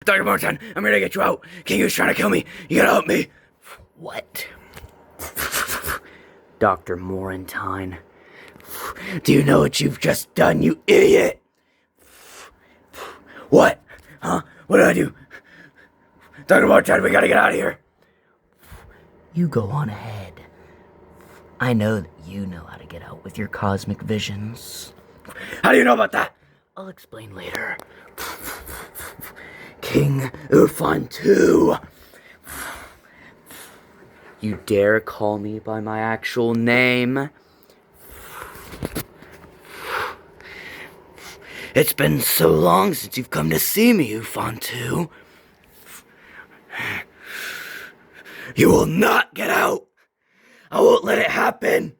Dr. Martin, I'm here to get you out. King U's trying to kill me. You gotta help me. What? Dr. Morantine. Do you know what you've just done, you idiot? What? Huh? What did I do? Dr. Morantine, we gotta get out of here. You go on ahead. I know that you know how to get out with your cosmic visions. How do you know about that? I'll explain later. King Ufantu. You dare call me by my actual name? It's been so long since you've come to see me, Ufantu. You will not get out. I won't let it happen.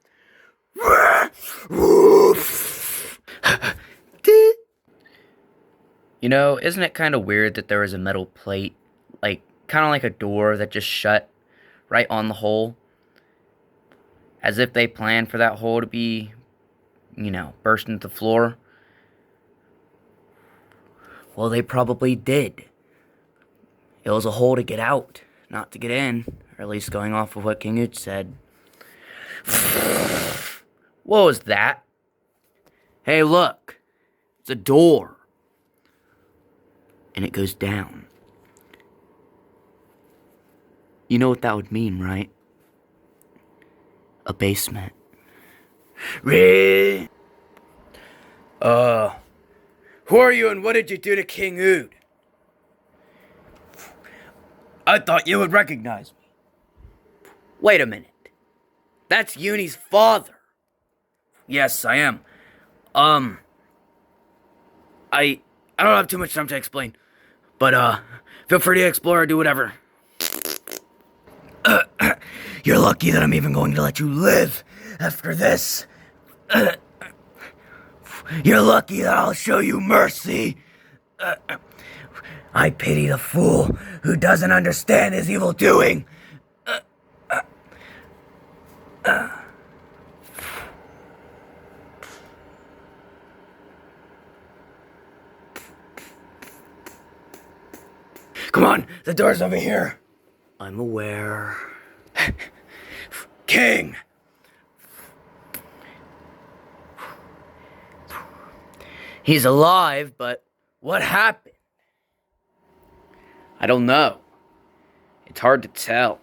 You know, isn't it kind of weird that there was a metal plate, like, kind of like a door that just shut right on the hole? As if they planned for that hole to be, burst into the floor. Well, they probably did. It was a hole to get out, not to get in, or at least going off of what King Ut said. What was that? Hey, look. It's a door. And it goes down. You know what that would mean, right? A basement. Who are you and what did you do to King Ud? I thought you would recognize me. Wait a minute. That's Uni's father. Yes, I am. I don't have too much time to explain. But, feel free to explore or do whatever. You're lucky that I'm even going to let you live after this. You're lucky that I'll show you mercy. I pity the fool who doesn't understand his evil doing. Come on, the door's over here. I'm aware. King! He's alive, but what happened? I don't know. It's hard to tell.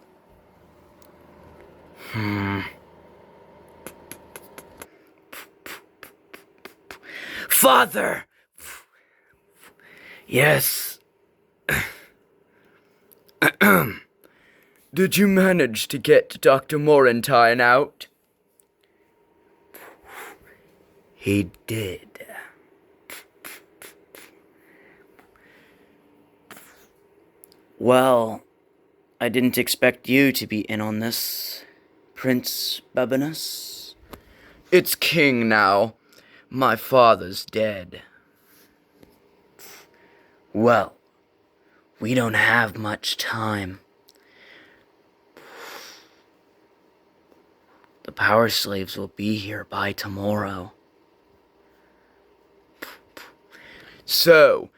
Father! Yes. Did you manage to get Dr. Morantine out? He did. Well, I didn't expect you to be in on this, Prince Babinus. It's King now. My father's dead. Well, we don't have much time. The power slaves will be here by tomorrow. So,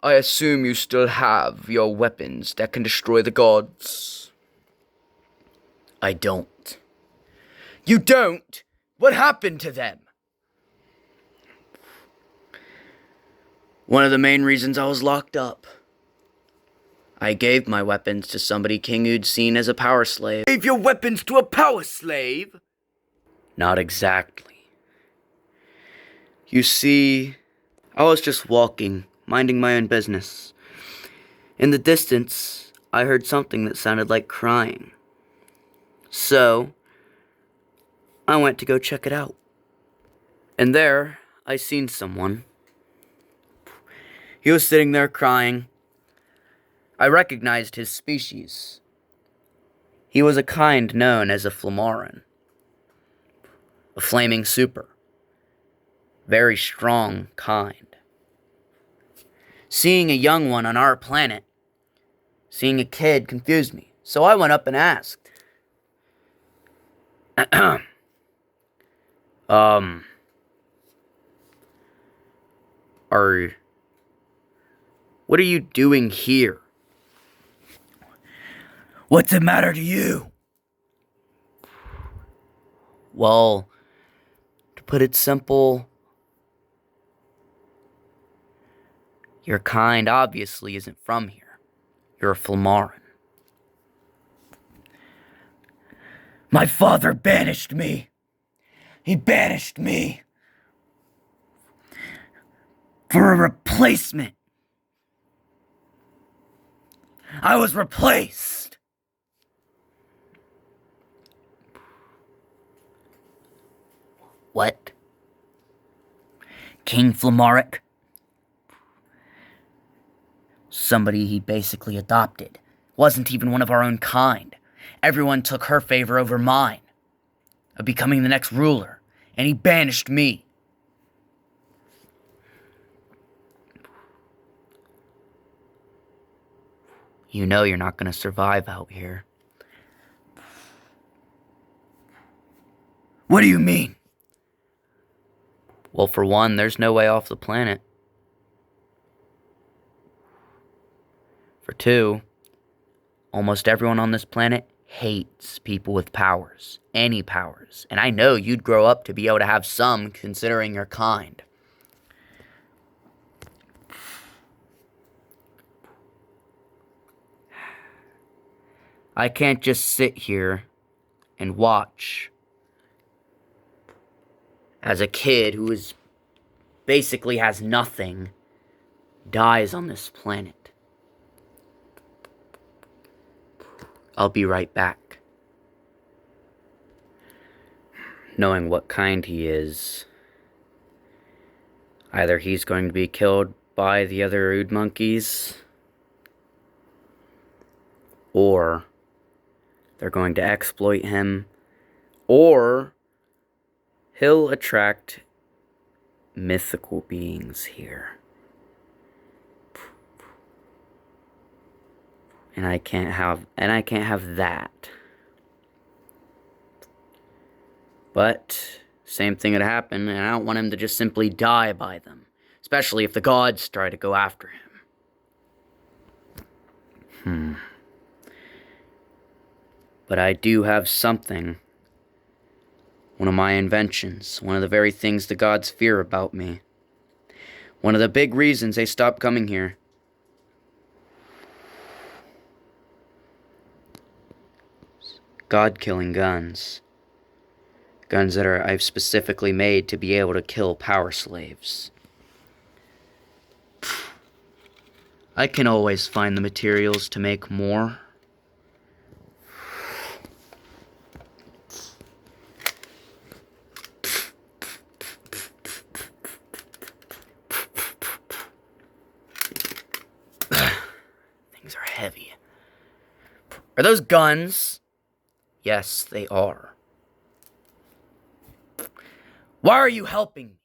I assume you still have your weapons that can destroy the gods? I don't. You don't? What happened to them? One of the main reasons I was locked up. I gave my weapons to somebody King Ud's seen as a power slave. Gave your weapons to a power slave? Not exactly. You see, I was just walking, minding my own business. In the distance, I heard something that sounded like crying. So, I went to go check it out. And there, I seen someone. He was sitting there crying. I recognized his species. He was a kind known as a Flammarian. A flaming super. Very strong kind. Seeing a young one on our planet, seeing a kid confused me. So I went up and asked. Are What are you doing here? What's the matter to you? Well, to put it simple, your kind obviously isn't from here. You're a Flammarin. My father banished me. He banished me for a replacement. I was replaced. What? King Flammaric? Somebody he basically adopted. Wasn't even one of our own kind. Everyone took her favor over mine, of becoming the next ruler, and he banished me. You know you're not going to survive out here. What do you mean? Well, for one, there's no way off the planet. For two, almost everyone on this planet hates people with powers. Any powers. And I know you'd grow up to be able to have some, considering your kind. I can't just sit here and watch as a kid who is basically has nothing dies on this planet. I'll be right back. Knowing what kind he is, either he's going to be killed by the other Ood monkeys, or they're going to exploit him, or he'll attract mythical beings here. And I can't have that. But same thing would happen, and I don't want him to just simply die by them, especially if the gods try to go after him. But I do have something. One of my inventions. One of the very things the gods fear about me. One of the big reasons they stopped coming here. God-killing guns. Guns that I've specifically made to be able to kill power slaves. I can always find the materials to make more. Things are heavy. Are those guns? Yes, they are. Why are you helping me?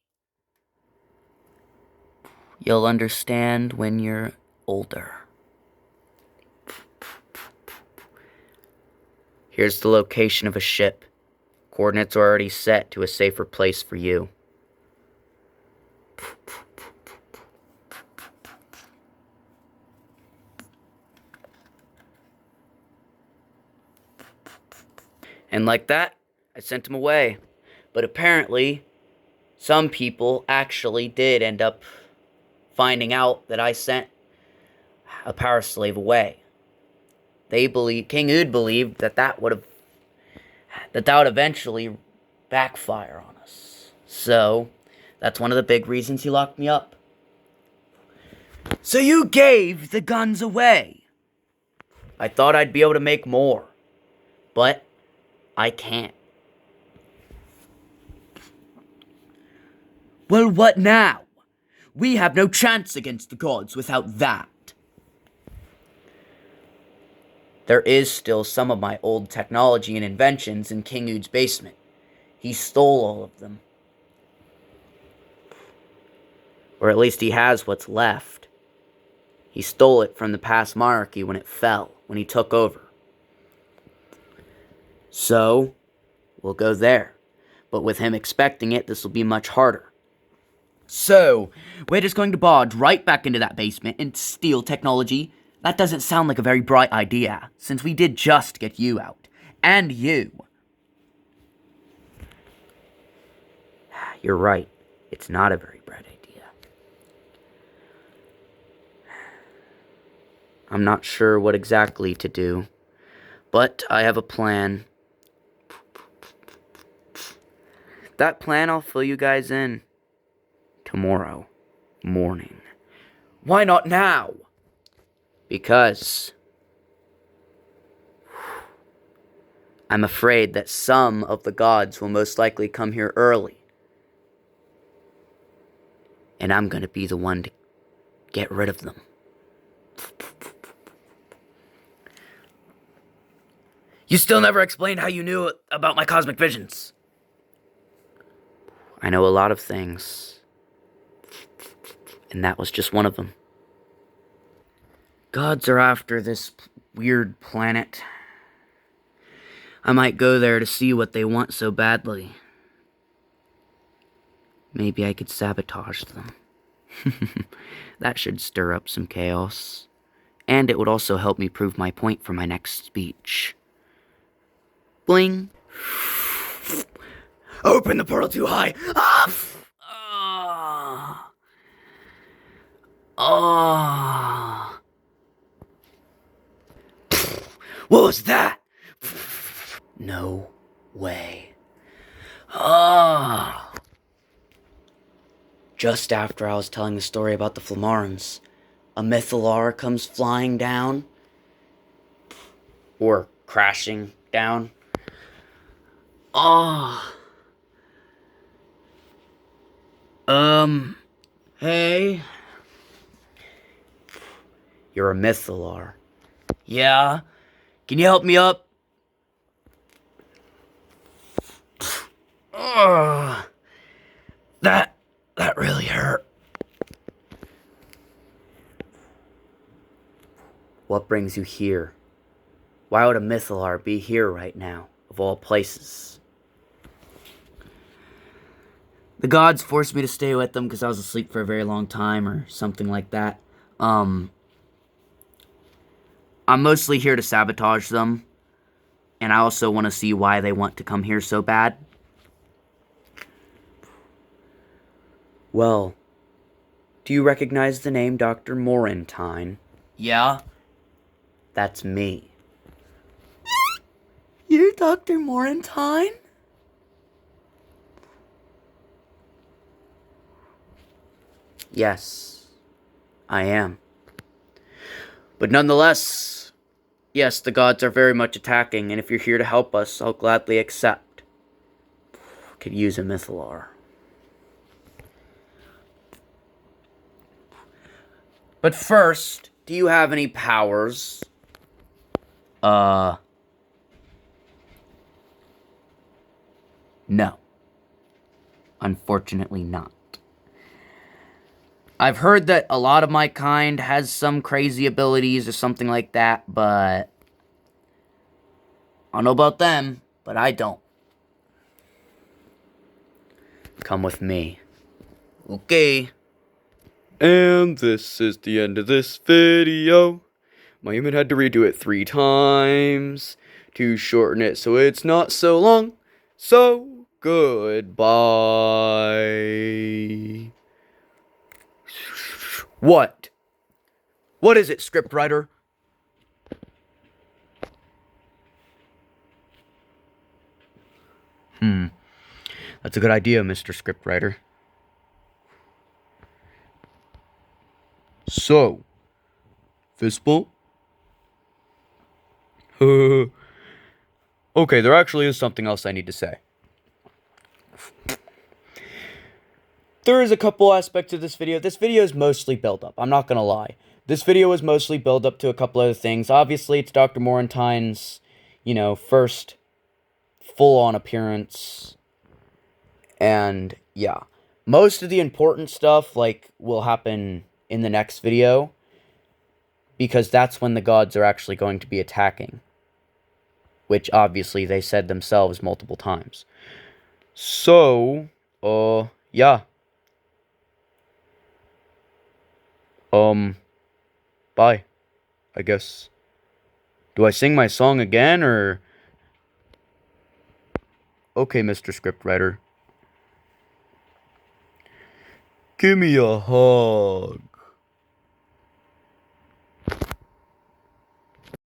You'll understand when you're older. Here's the location of a ship. Coordinates are already set to a safer place for you. And like that, I sent him away. But apparently, some people actually did end up finding out that I sent a power slave away. King Ood believed that would eventually backfire on us. So, that's one of the big reasons he locked me up. So you gave the guns away. I thought I'd be able to make more. But I can't. Well, what now? We have no chance against the gods without that. There is still some of my old technology and inventions in King Ood's basement. He stole all of them. Or at least he has what's left. He stole it from the past monarchy when it fell, when he took over. So, we'll go there. But with him expecting it, this will be much harder. So, we're just going to barge right back into that basement and steal technology? That doesn't sound like a very bright idea, since we did just get you out. And you. You're right. It's not a very bright idea. I'm not sure what exactly to do, but I have a plan. That plan I'll fill you guys in tomorrow morning. Why not now? Because I'm afraid that some of the gods will most likely come here early. And I'm going to be the one to get rid of them. You still never explained how you knew about my cosmic visions. I know a lot of things. And that was just one of them. Gods are after this weird planet. I might go there to see what they want so badly. Maybe I could sabotage them. That should stir up some chaos. And it would also help me prove my point for my next speech. Bling. Open the portal too high. What was that? No way. Just after I was telling the story about the Flamarans, a Mythalar comes flying down. Or crashing down. Hey. You're a Mythalar. Yeah? Can you help me up? That really hurt. What brings you here? Why would a Mythalar be here right now, of all places? The gods forced me to stay with them because I was asleep for a very long time or something like that. I'm mostly here to sabotage them. And I also want to see why they want to come here so bad. Well, do you recognize the name Dr. Morantine? Yeah? That's me. You're Dr. Morantine? Yes, I am. But nonetheless, yes, the gods are very much attacking, and if you're here to help us, I'll gladly accept. Could use a Mythalar. But first, do you have any powers? No. Unfortunately not. I've heard that a lot of my kind has some crazy abilities or something like that, but I don't know about them, but I don't. Come with me. Okay. And this is the end of this video. My human had to redo it 3 times to shorten it so it's not so long. So, goodbye. What? What is it, scriptwriter? That's a good idea, Mr. Scriptwriter. So, fist bump? Okay, there actually is something else I need to say. There is a couple aspects of this video. This video is mostly build up. I'm not gonna lie. This video is mostly build up to a couple other things. Obviously, it's Dr. Morantine's, first full-on appearance. And, yeah. Most of the important stuff, will happen in the next video. Because that's when the gods are actually going to be attacking. Which, obviously, they said themselves multiple times. So, yeah. Bye, I guess. Do I sing my song again, or... Okay, Mr. Scriptwriter. Give me a hug.